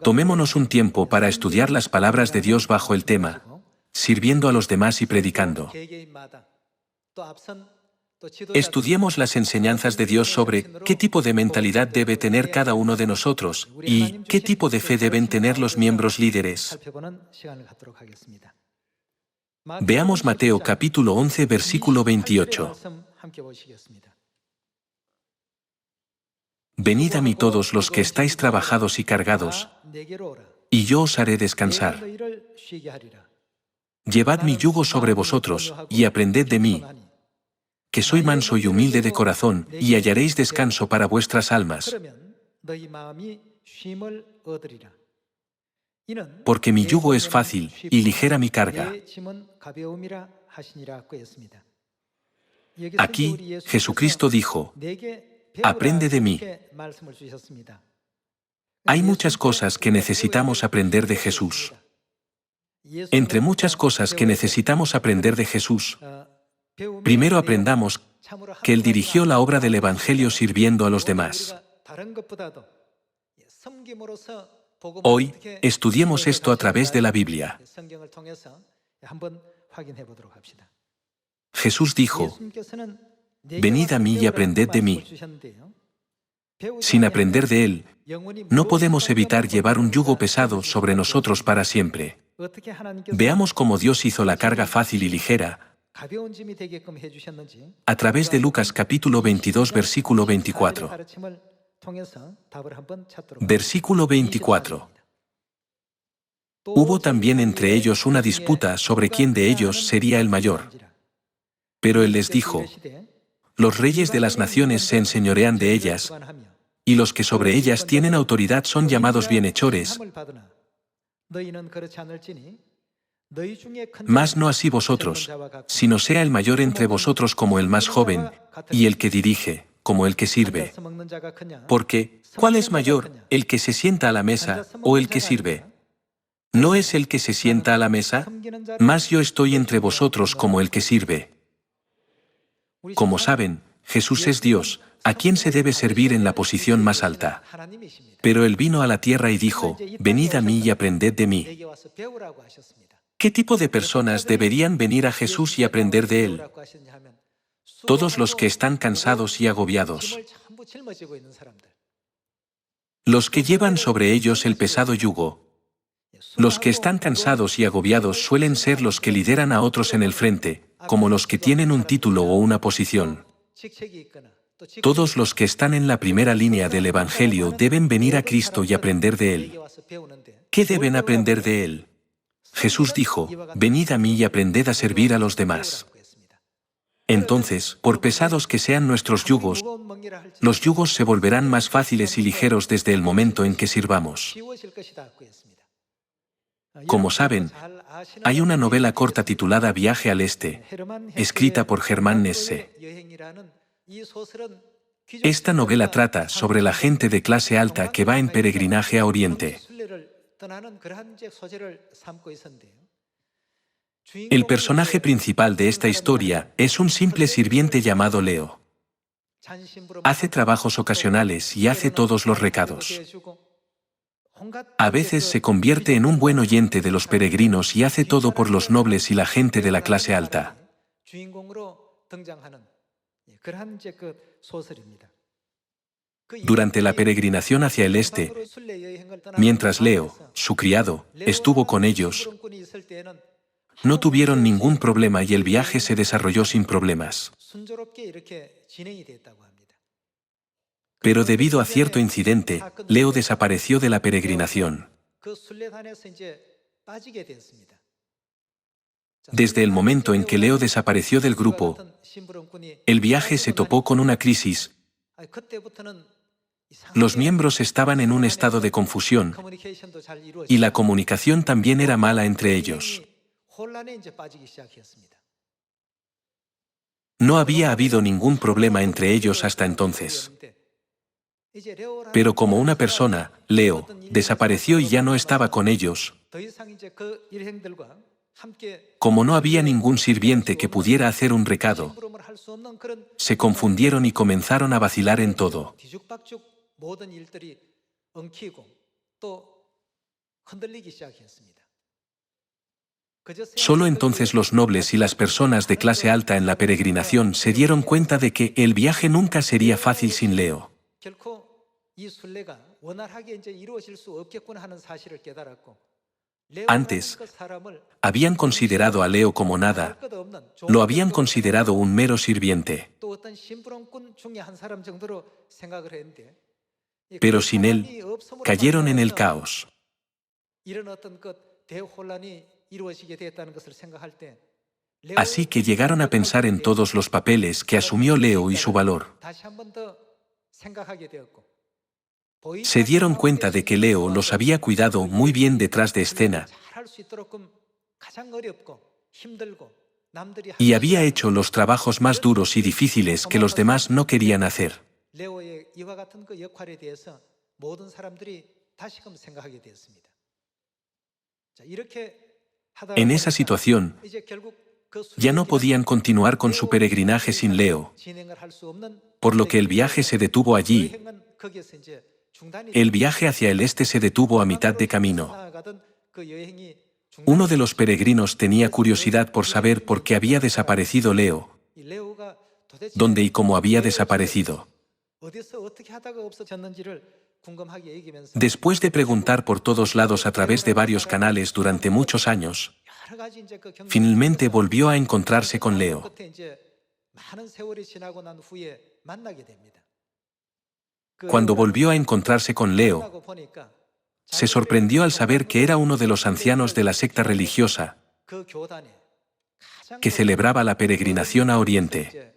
Tomémonos un tiempo para estudiar las palabras de Dios bajo el tema, sirviendo a los demás y predicando. Estudiemos las enseñanzas de Dios sobre qué tipo de mentalidad debe tener cada uno de nosotros y qué tipo de fe deben tener los miembros líderes. Veamos Mateo capítulo 11, versículo 28. Venid a mí todos los que estáis trabajados y cargados, y yo os haré descansar. Llevad mi yugo sobre vosotros, y aprended de mí, que soy manso y humilde de corazón, y hallaréis descanso para vuestras almas. Porque mi yugo es fácil, y ligera mi carga. Aquí, Jesucristo dijo, aprende de mí. Hay muchas cosas que necesitamos aprender de Jesús. Entre muchas cosas que necesitamos aprender de Jesús, primero aprendamos que Él dirigió la obra del Evangelio sirviendo a los demás. Hoy, estudiemos esto a través de la Biblia. Jesús dijo, venid a mí y aprended de mí. Sin aprender de Él, no podemos evitar llevar un yugo pesado sobre nosotros para siempre. Veamos cómo Dios hizo la carga fácil y ligera a través de Lucas capítulo 22, versículo 24. Versículo 24. Hubo también entre ellos una disputa sobre quién de ellos sería el mayor. Pero Él les dijo, los reyes de las naciones se enseñorean de ellas, y los que sobre ellas tienen autoridad son llamados bienhechores, mas no así vosotros, sino sea el mayor entre vosotros como el más joven, y el que dirige, como el que sirve. Porque, ¿cuál es mayor, el que se sienta a la mesa o el que sirve? ¿No es el que se sienta a la mesa? Mas yo estoy entre vosotros como el que sirve. Como saben, Jesús es Dios, a quien se debe servir en la posición más alta. Pero Él vino a la tierra y dijo, venid a mí y aprended de mí. ¿Qué tipo de personas deberían venir a Jesús y aprender de Él? Todos los que están cansados y agobiados. Los que llevan sobre ellos el pesado yugo. Los que están cansados y agobiados suelen ser los que lideran a otros en el frente, como los que tienen un título o una posición. Todos los que están en la primera línea del Evangelio deben venir a Cristo y aprender de Él. ¿Qué deben aprender de Él? Jesús dijo, venid a mí y aprended a servir a los demás. Entonces, por pesados que sean nuestros yugos, los yugos se volverán más fáciles y ligeros desde el momento en que sirvamos. Como saben, hay una novela corta titulada Viaje al Este, escrita por Germán Hesse. Esta novela trata sobre la gente de clase alta que va en peregrinaje a Oriente. El personaje principal de esta historia es un simple sirviente llamado Leo. Hace trabajos ocasionales y hace todos los recados. A veces se convierte en un buen oyente de los peregrinos y hace todo por los nobles y la gente de la clase alta. Durante la peregrinación hacia el este, mientras Leo, su criado, estuvo con ellos, no tuvieron ningún problema y el viaje se desarrolló sin problemas. Pero debido a cierto incidente, Leo desapareció de la peregrinación. Desde el momento en que Leo desapareció del grupo, el viaje se topó con una crisis. Los miembros estaban en un estado de confusión y la comunicación también era mala entre ellos. No había habido ningún problema entre ellos hasta entonces. Pero como una persona, Leo, desapareció y ya no estaba con ellos, como no había ningún sirviente que pudiera hacer un recado, se confundieron y comenzaron a vacilar en todo. Solo entonces los nobles y las personas de clase alta en la peregrinación se dieron cuenta de que el viaje nunca sería fácil sin Leo. Antes, habían considerado a Leo como nada, lo habían considerado un mero sirviente. Pero sin él, cayeron en el caos. Así que llegaron a pensar en todos los papeles que asumió Leo y su valor. Se dieron cuenta de que Leo los había cuidado muy bien detrás de escena y había hecho los trabajos más duros y difíciles que los demás no querían hacer. En esa situación, ya no podían continuar con su peregrinaje sin Leo, por lo que el viaje se detuvo allí. El viaje hacia el este se detuvo a mitad de camino. Uno de los peregrinos tenía curiosidad por saber por qué había desaparecido Leo, dónde y cómo había desaparecido. Después de preguntar por todos lados a través de varios canales durante muchos años, finalmente volvió a encontrarse con Leo. Cuando volvió a encontrarse con Leo, se sorprendió al saber que era uno de los ancianos de la secta religiosa que celebraba la peregrinación a Oriente.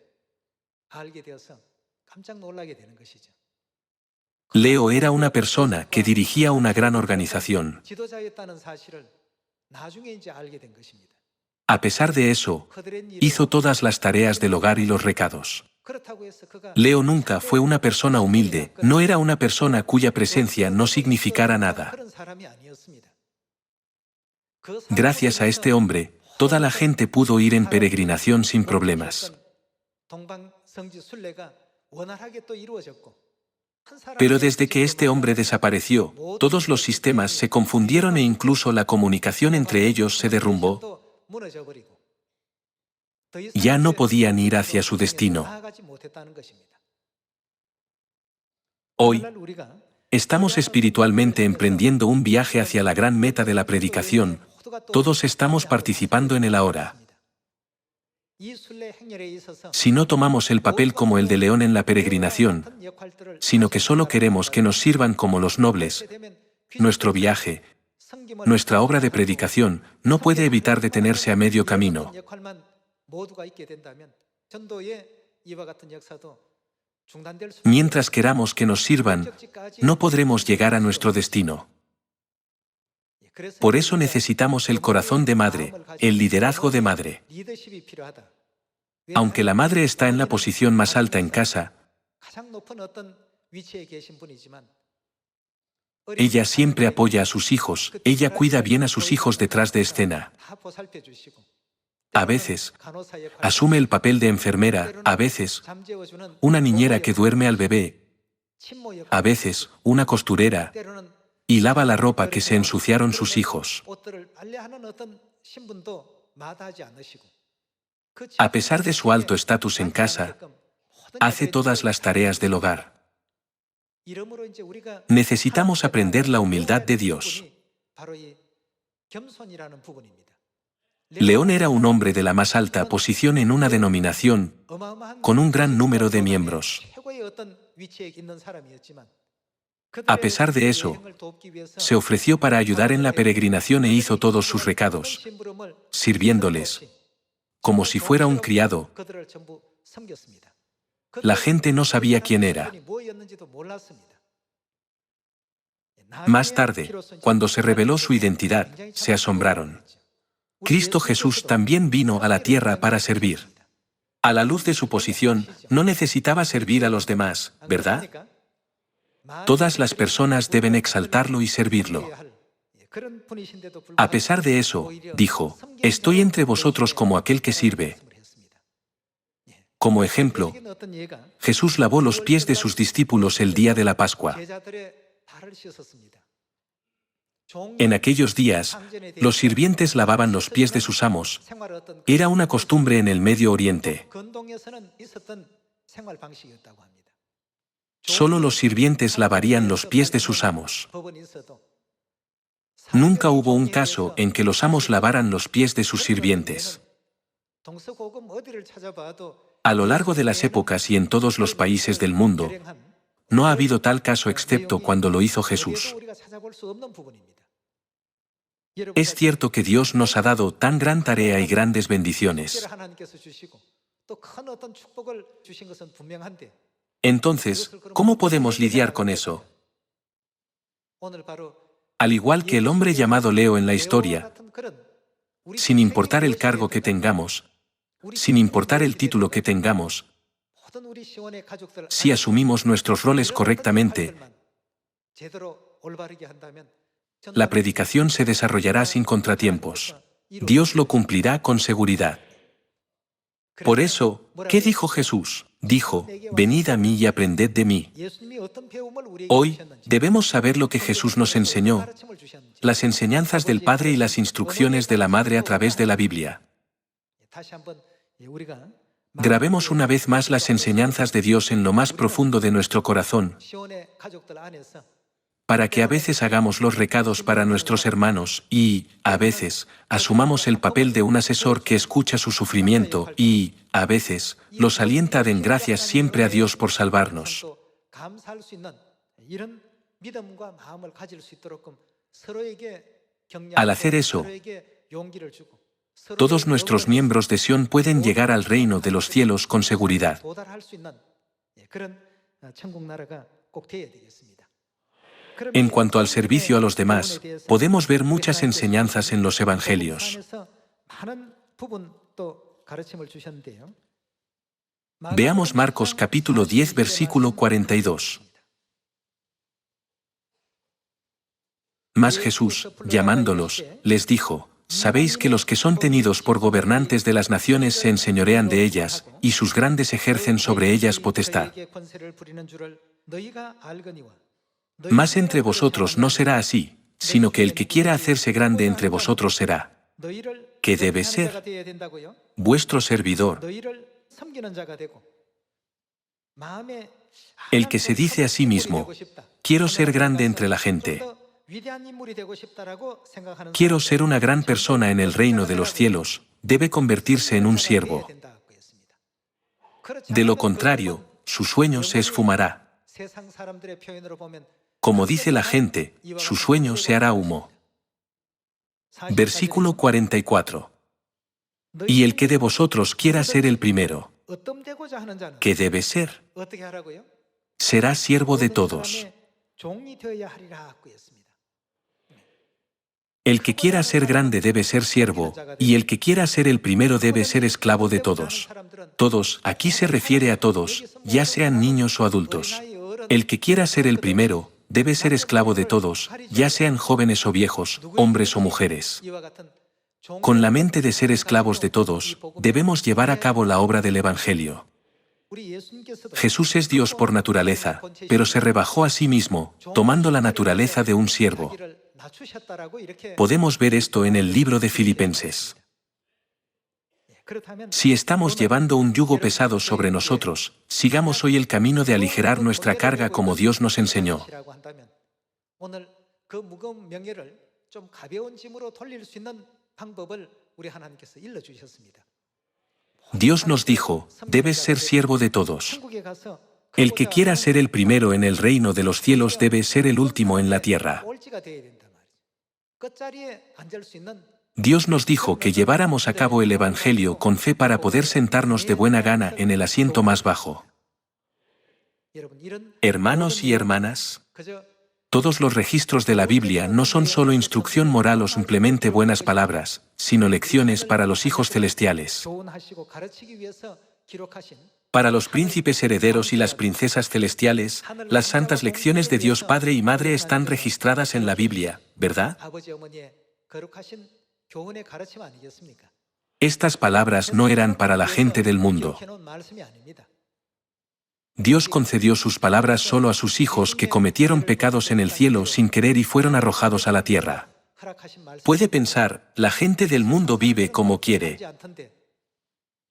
Leo era una persona que dirigía una gran organización. A pesar de eso, hizo todas las tareas del hogar y los recados. Leo nunca fue una persona humilde, no era una persona cuya presencia no significara nada. Gracias a este hombre, toda la gente pudo ir en peregrinación sin problemas. Pero desde que este hombre desapareció, todos los sistemas se confundieron e incluso la comunicación entre ellos se derrumbó. Ya no podían ir hacia su destino. Hoy, estamos espiritualmente emprendiendo un viaje hacia la gran meta de la predicación. Todos estamos participando en él ahora. Si no tomamos el papel como el de León en la peregrinación, sino que solo queremos que nos sirvan como los nobles, nuestro viaje, nuestra obra de predicación, no puede evitar detenerse a medio camino. Mientras queramos que nos sirvan, no podremos llegar a nuestro destino. Por eso necesitamos el corazón de madre, el liderazgo de madre. Aunque la madre está en la posición más alta en casa, ella siempre apoya a sus hijos, ella cuida bien a sus hijos detrás de escena. A veces, asume el papel de enfermera, a veces, una niñera que duerme al bebé, a veces, una costurera, y lava la ropa que se ensuciaron sus hijos. A pesar de su alto estatus en casa, hace todas las tareas del hogar. Necesitamos aprender la humildad de Dios. León era un hombre de la más alta posición en una denominación con un gran número de miembros. A pesar de eso, se ofreció para ayudar en la peregrinación e hizo todos sus recados, sirviéndoles, como si fuera un criado. La gente no sabía quién era. Más tarde, cuando se reveló su identidad, se asombraron. Cristo Jesús también vino a la tierra para servir. A la luz de su posición, no necesitaba servir a los demás, ¿verdad? Todas las personas deben exaltarlo y servirlo. A pesar de eso, dijo, «Estoy entre vosotros como aquel que sirve». Como ejemplo, Jesús lavó los pies de sus discípulos el día de la Pascua. En aquellos días, los sirvientes lavaban los pies de sus amos. Era una costumbre en el Medio Oriente. Solo los sirvientes lavarían los pies de sus amos. Nunca hubo un caso en que los amos lavaran los pies de sus sirvientes. A lo largo de las épocas y en todos los países del mundo, no ha habido tal caso excepto cuando lo hizo Jesús. Es cierto que Dios nos ha dado tan gran tarea y grandes bendiciones. Entonces, ¿cómo podemos lidiar con eso? Al igual que el hombre llamado Leo en la historia, sin importar el cargo que tengamos, sin importar el título que tengamos, si asumimos nuestros roles correctamente, la predicación se desarrollará sin contratiempos. Dios lo cumplirá con seguridad. Por eso, ¿qué dijo Jesús? Dijo, venid a mí y aprended de mí. Hoy, debemos saber lo que Jesús nos enseñó, las enseñanzas del Padre y las instrucciones de la Madre a través de la Biblia. Grabemos una vez más las enseñanzas de Dios en lo más profundo de nuestro corazón, para que a veces hagamos los recados para nuestros hermanos y, a veces, asumamos el papel de un asesor que escucha su sufrimiento y, a veces, los alienta a dar gracias siempre a Dios por salvarnos. Al hacer eso, todos nuestros miembros de Sion pueden llegar al reino de los cielos con seguridad. En cuanto al servicio a los demás, podemos ver muchas enseñanzas en los evangelios. Veamos Marcos capítulo 10 versículo 42. Mas Jesús, llamándolos, les dijo, sabéis que los que son tenidos por gobernantes de las naciones se enseñorean de ellas, y sus grandes ejercen sobre ellas potestad. Mas entre vosotros no será así, sino que el que quiera hacerse grande entre vosotros será. ¿Qué debe ser? Vuestro servidor. El que se dice a sí mismo, quiero ser grande entre la gente. Quiero ser una gran persona en el reino de los cielos, debe convertirse en un siervo. De lo contrario, su sueño se esfumará. Como dice la gente, su sueño se hará humo. Versículo 44. Y el que de vosotros quiera ser el primero, ¿qué debe ser? Será siervo de todos. El que quiera ser grande debe ser siervo, y el que quiera ser el primero debe ser esclavo de todos. Todos, aquí se refiere a todos, ya sean niños o adultos. El que quiera ser el primero, debe ser esclavo de todos, ya sean jóvenes o viejos, hombres o mujeres. Con la mente de ser esclavos de todos, debemos llevar a cabo la obra del Evangelio. Jesús es Dios por naturaleza, pero se rebajó a sí mismo, tomando la naturaleza de un siervo. Podemos ver esto en el libro de Filipenses. Si estamos llevando un yugo pesado sobre nosotros, sigamos hoy el camino de aligerar nuestra carga como Dios nos enseñó. Dios nos dijo, debes ser siervo de todos. El que quiera ser el primero en el reino de los cielos debe ser el último en la tierra. Dios nos dijo que lleváramos a cabo el Evangelio con fe para poder sentarnos de buena gana en el asiento más bajo. Hermanos y hermanas, todos los registros de la Biblia no son solo instrucción moral o simplemente buenas palabras, sino lecciones para los hijos celestiales. Para los príncipes herederos y las princesas celestiales, las santas lecciones de Dios Padre y Madre están registradas en la Biblia, ¿verdad? Estas palabras no eran para la gente del mundo. Dios concedió sus palabras solo a sus hijos que cometieron pecados en el cielo sin querer y fueron arrojados a la tierra. Puede pensar, la gente del mundo vive como quiere.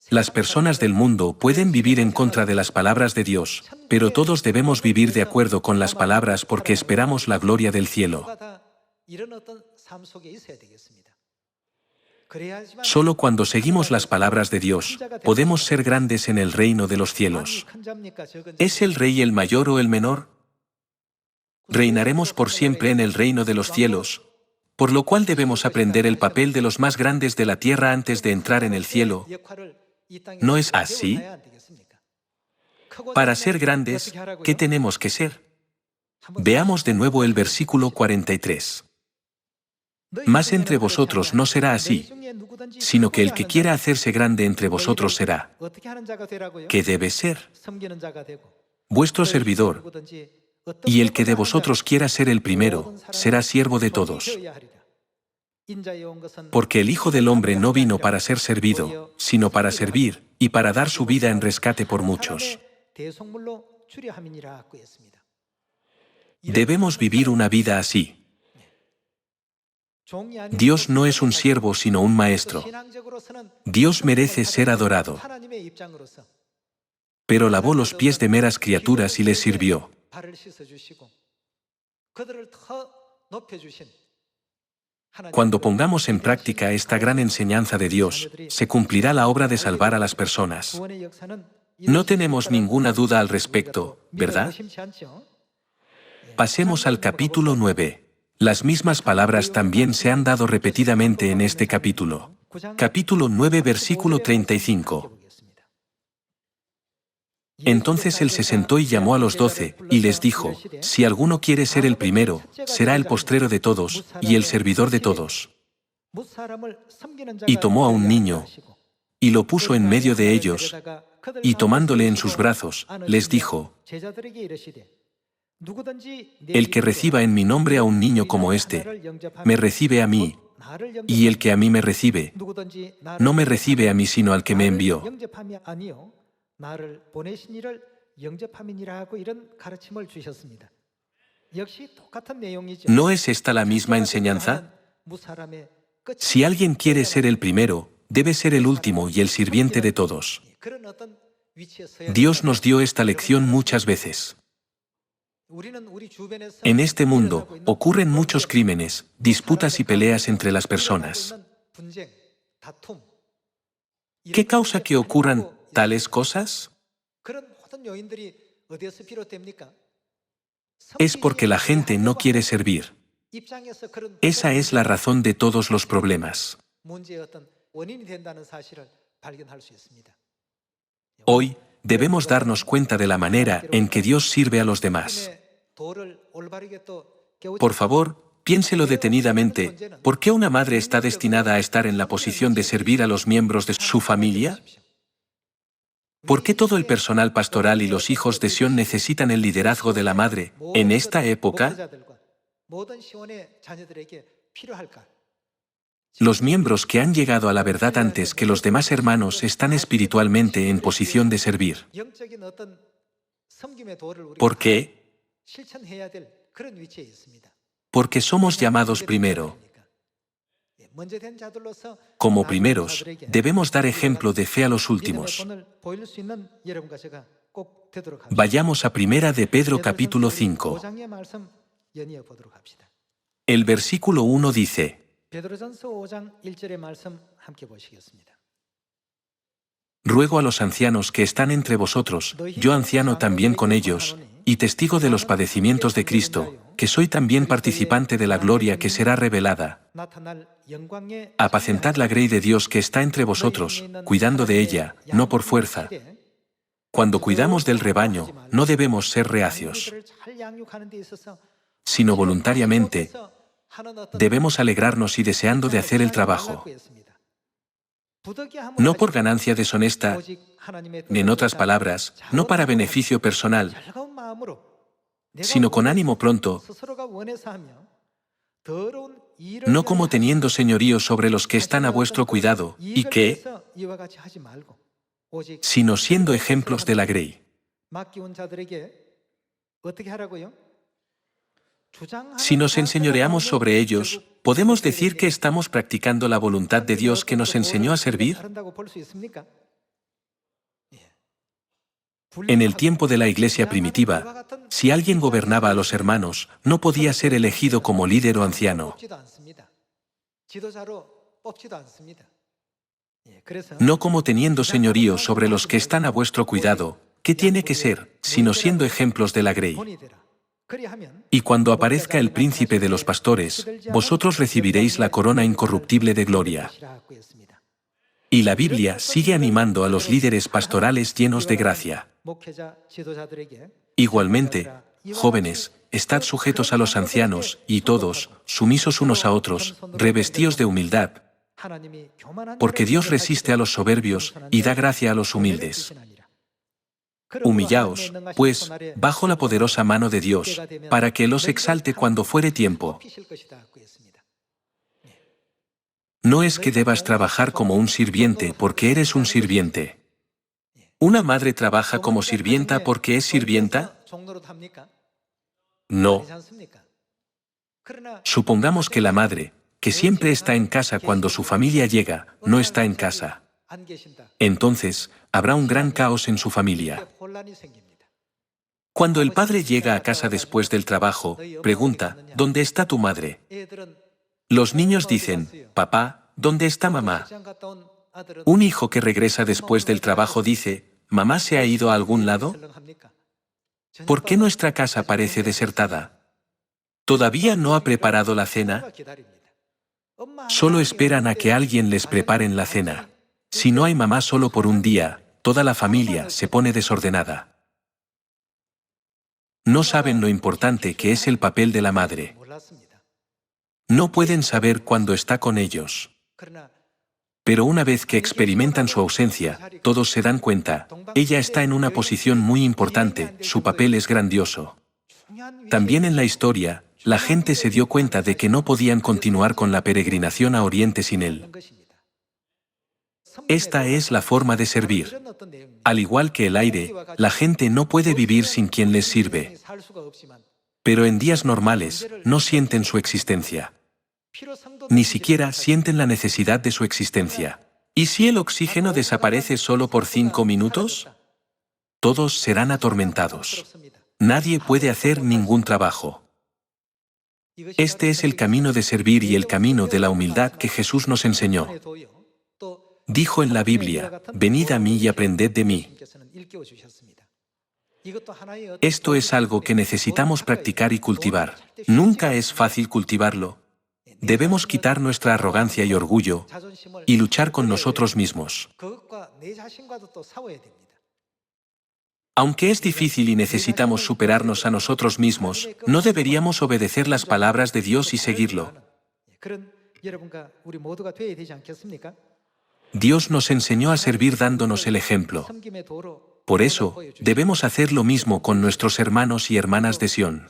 Las personas del mundo pueden vivir en contra de las palabras de Dios, pero todos debemos vivir de acuerdo con las palabras porque esperamos la gloria del cielo. Solo cuando seguimos las palabras de Dios, podemos ser grandes en el reino de los cielos. ¿Es el rey el mayor o el menor? Reinaremos por siempre en el reino de los cielos, por lo cual debemos aprender el papel de los más grandes de la tierra antes de entrar en el cielo. ¿No es así? Para ser grandes, ¿qué tenemos que ser? Veamos de nuevo el versículo 43. Mas entre vosotros no será así, sino que el que quiera hacerse grande entre vosotros será. ¿Qué debe ser? Vuestro servidor, y el que de vosotros quiera ser el primero, será siervo de todos. Porque el Hijo del Hombre no vino para ser servido, sino para servir, y para dar su vida en rescate por muchos. Debemos vivir una vida así. Dios no es un siervo, sino un maestro. Dios merece ser adorado. Pero lavó los pies de meras criaturas y les sirvió. Cuando pongamos en práctica esta gran enseñanza de Dios, se cumplirá la obra de salvar a las personas. No tenemos ninguna duda al respecto, ¿verdad? Pasemos al capítulo 9. Las mismas palabras también se han dado repetidamente en este capítulo. Capítulo 9, versículo 35. Entonces él se sentó y llamó a los 12, y les dijo, si alguno quiere ser el primero, será el postrero de todos, y el servidor de todos. Y tomó a un niño, y lo puso en medio de ellos, y tomándole en sus brazos, les dijo, el que reciba en mi nombre a un niño como este, me recibe a mí, y el que a mí me recibe, no me recibe a mí sino al que me envió. ¿No es esta la misma enseñanza? Si alguien quiere ser el primero, debe ser el último y el sirviente de todos. Dios nos dio esta lección muchas veces. En este mundo ocurren muchos crímenes, disputas y peleas entre las personas. ¿Qué causa que ocurran tales cosas? Es porque la gente no quiere servir. Esa es la razón de todos los problemas. Hoy, debemos darnos cuenta de la manera en que Dios sirve a los demás. Por favor, piénselo detenidamente, ¿por qué una madre está destinada a estar en la posición de servir a los miembros de su familia? ¿Por qué todo el personal pastoral y los hijos de Sión necesitan el liderazgo de la madre en esta época? Los miembros que han llegado a la verdad antes que los demás hermanos están espiritualmente en posición de servir. ¿Por qué? Porque somos llamados primero. Como primeros, debemos dar ejemplo de fe a los últimos. Vayamos a Primera de Pedro capítulo 5. El versículo 1 dice, ruego a los ancianos que están entre vosotros, yo anciano también con ellos, y testigo de los padecimientos de Cristo, que soy también participante de la gloria que será revelada. Apacentad la grey de Dios que está entre vosotros, cuidando de ella, no por fuerza. Cuando cuidamos del rebaño, no debemos ser reacios, sino voluntariamente, debemos alegrarnos y deseando de hacer el trabajo. No por ganancia deshonesta, en otras palabras, no para beneficio personal, sino con ánimo pronto, no como teniendo señorío sobre los que están a vuestro cuidado, y que, sino siendo ejemplos de la grey. Si nos enseñoreamos sobre ellos, ¿podemos decir que estamos practicando la voluntad de Dios que nos enseñó a servir? En el tiempo de la iglesia primitiva, si alguien gobernaba a los hermanos, no podía ser elegido como líder o anciano. No como teniendo señorío sobre los que están a vuestro cuidado, ¿qué tiene que ser, sino siendo ejemplos de la grey? Y cuando aparezca el príncipe de los pastores, vosotros recibiréis la corona incorruptible de gloria. Y la Biblia sigue animando a los líderes pastorales llenos de gracia. Igualmente, jóvenes, estad sujetos a los ancianos, y todos, sumisos unos a otros, revestíos de humildad, porque Dios resiste a los soberbios y da gracia a los humildes. Humillaos, pues, bajo la poderosa mano de Dios, para que los exalte cuando fuere tiempo. No es que debas trabajar como un sirviente porque eres un sirviente. ¿Una madre trabaja como sirvienta porque es sirvienta? No. Supongamos que la madre, que siempre está en casa cuando su familia llega, no está en casa. Entonces, habrá un gran caos en su familia. Cuando el padre llega a casa después del trabajo, pregunta, ¿dónde está tu madre? Los niños dicen, papá, ¿dónde está mamá? Un hijo que regresa después del trabajo dice, ¿mamá se ha ido a algún lado? ¿Por qué nuestra casa parece desertada? ¿Todavía no ha preparado la cena? Solo esperan a que alguien les preparen la cena. Si no hay mamá solo por un día, toda la familia se pone desordenada. No saben lo importante que es el papel de la madre. No pueden saber cuándo está con ellos. Pero una vez que experimentan su ausencia, todos se dan cuenta, ella está en una posición muy importante, su papel es grandioso. También en la historia, la gente se dio cuenta de que no podían continuar con la peregrinación a Oriente sin él. Esta es la forma de servir. Al igual que el aire, la gente no puede vivir sin quien les sirve. Pero en días normales, no sienten su existencia. Ni siquiera sienten la necesidad de su existencia. ¿Y si el oxígeno desaparece solo por 5 minutos? Todos serán atormentados. Nadie puede hacer ningún trabajo. Este es el camino de servir y el camino de la humildad que Jesús nos enseñó. Dijo en la Biblia, venid a mí y aprended de mí. Esto es algo que necesitamos practicar y cultivar. Nunca es fácil cultivarlo. Debemos quitar nuestra arrogancia y orgullo y luchar con nosotros mismos. Aunque es difícil y necesitamos superarnos a nosotros mismos, no deberíamos obedecer las palabras de Dios y seguirlo. Dios nos enseñó a servir dándonos el ejemplo. Por eso, debemos hacer lo mismo con nuestros hermanos y hermanas de Sión.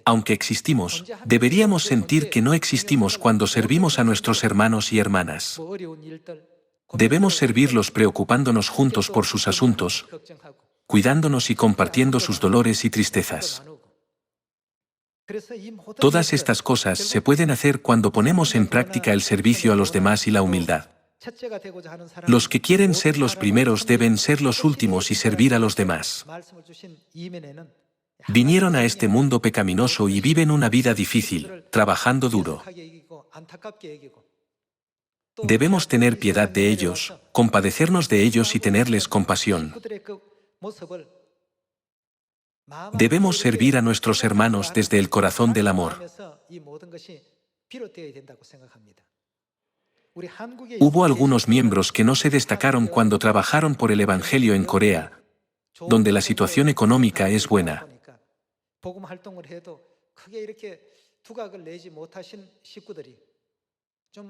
Aunque existimos, deberíamos sentir que no existimos cuando servimos a nuestros hermanos y hermanas. Debemos servirlos preocupándonos juntos por sus asuntos, cuidándonos y compartiendo sus dolores y tristezas. Todas estas cosas se pueden hacer cuando ponemos en práctica el servicio a los demás y la humildad. Los que quieren ser los primeros deben ser los últimos y servir a los demás. Vinieron a este mundo pecaminoso y viven una vida difícil, trabajando duro. Debemos tener piedad de ellos, compadecernos de ellos y tenerles compasión. Debemos servir a nuestros hermanos desde el corazón del amor. Hubo algunos miembros que no se destacaron cuando trabajaron por el Evangelio en Corea, donde la situación económica es buena.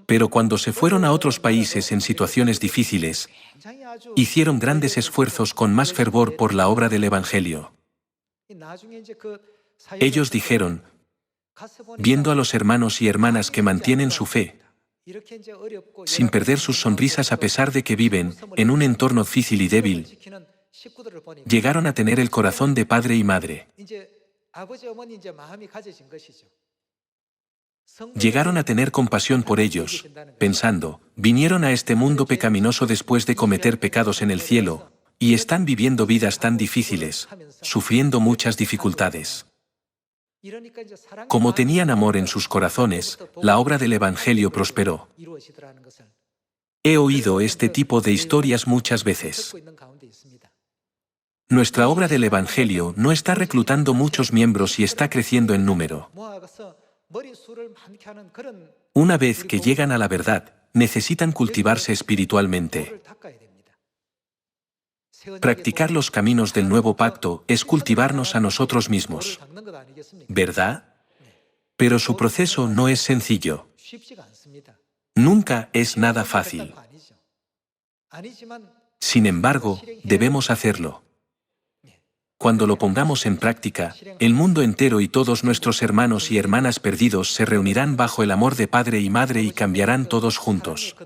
Pero cuando se fueron a otros países en situaciones difíciles, hicieron grandes esfuerzos con más fervor por la obra del Evangelio. Ellos dijeron, viendo a los hermanos y hermanas que mantienen su fe, sin perder sus sonrisas a pesar de que viven en un entorno difícil y débil, Llegaron a tener el corazón de padre y madre. Llegaron a tener compasión por ellos, pensando, vinieron a este mundo pecaminoso después de cometer pecados en el cielo, y están viviendo vidas tan difíciles, sufriendo muchas dificultades. Como tenían amor en sus corazones, la obra del Evangelio prosperó. He oído este tipo de historias muchas veces. Nuestra obra del Evangelio no está reclutando muchos miembros y está creciendo en número. Una vez que llegan a la verdad, necesitan cultivarse espiritualmente. Practicar los caminos del nuevo pacto es cultivarnos a nosotros mismos. ¿Verdad? Pero su proceso no es sencillo. Nunca es nada fácil. Sin embargo, debemos hacerlo. Cuando lo pongamos en práctica, el mundo entero y todos nuestros hermanos y hermanas perdidos se reunirán bajo el amor de padre y madre y cambiarán todos juntos.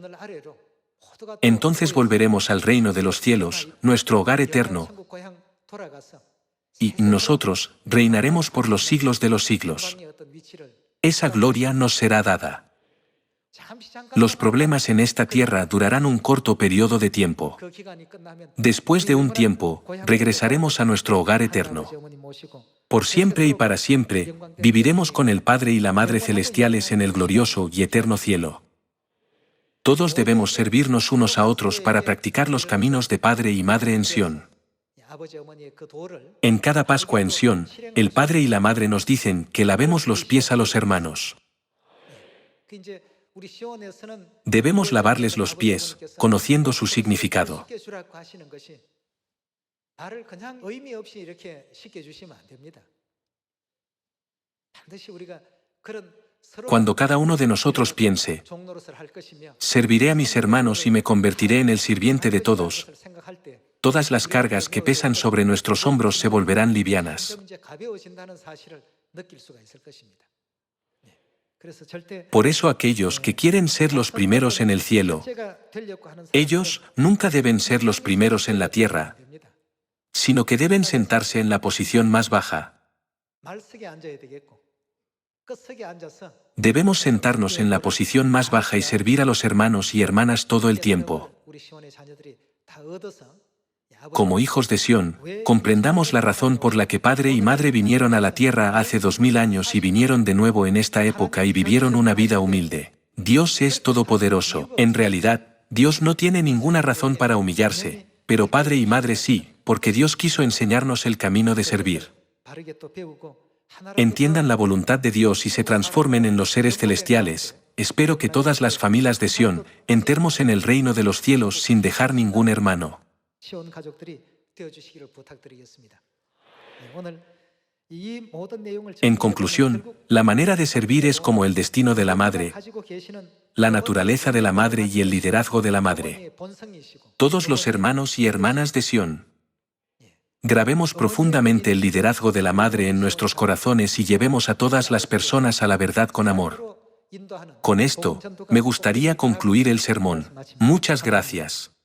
Entonces volveremos al reino de los cielos, nuestro hogar eterno, y nosotros reinaremos por los siglos de los siglos. Esa gloria nos será dada. Los problemas en esta tierra durarán un corto periodo de tiempo. Después de un tiempo, regresaremos a nuestro hogar eterno. Por siempre y para siempre, viviremos con el Padre y la Madre celestiales en el glorioso y eterno cielo. Todos debemos servirnos unos a otros para practicar los caminos de Padre y Madre en Sión. En cada Pascua en Sión, el Padre y la Madre nos dicen que lavemos los pies a los hermanos. Debemos lavarles los pies, conociendo su significado. Cuando cada uno de nosotros piense, serviré a mis hermanos y me convertiré en el sirviente de todos, todas las cargas que pesan sobre nuestros hombros se volverán livianas. Por eso aquellos que quieren ser los primeros en el cielo, ellos nunca deben ser los primeros en la tierra, sino que deben sentarse en la posición más baja. Debemos sentarnos en la posición más baja y servir a los hermanos y hermanas todo el tiempo. Como hijos de Sión, comprendamos la razón por la que Padre y Madre vinieron a la tierra hace 2000 años y vinieron de nuevo en esta época y vivieron una vida humilde. Dios es todopoderoso. En realidad, Dios no tiene ninguna razón para humillarse, pero Padre y Madre sí, porque Dios quiso enseñarnos el camino de servir. Entiendan la voluntad de Dios y se transformen en los seres celestiales. Espero que todas las familias de Sión entremos en el reino de los cielos sin dejar ningún hermano. En conclusión, la manera de servir es como el destino de la madre, la naturaleza de la madre y el liderazgo de la madre. Todos los hermanos y hermanas de Sión, grabemos profundamente el liderazgo de la madre en nuestros corazones y llevemos a todas las personas a la verdad con amor. Con esto, me gustaría concluir el sermón. Muchas gracias.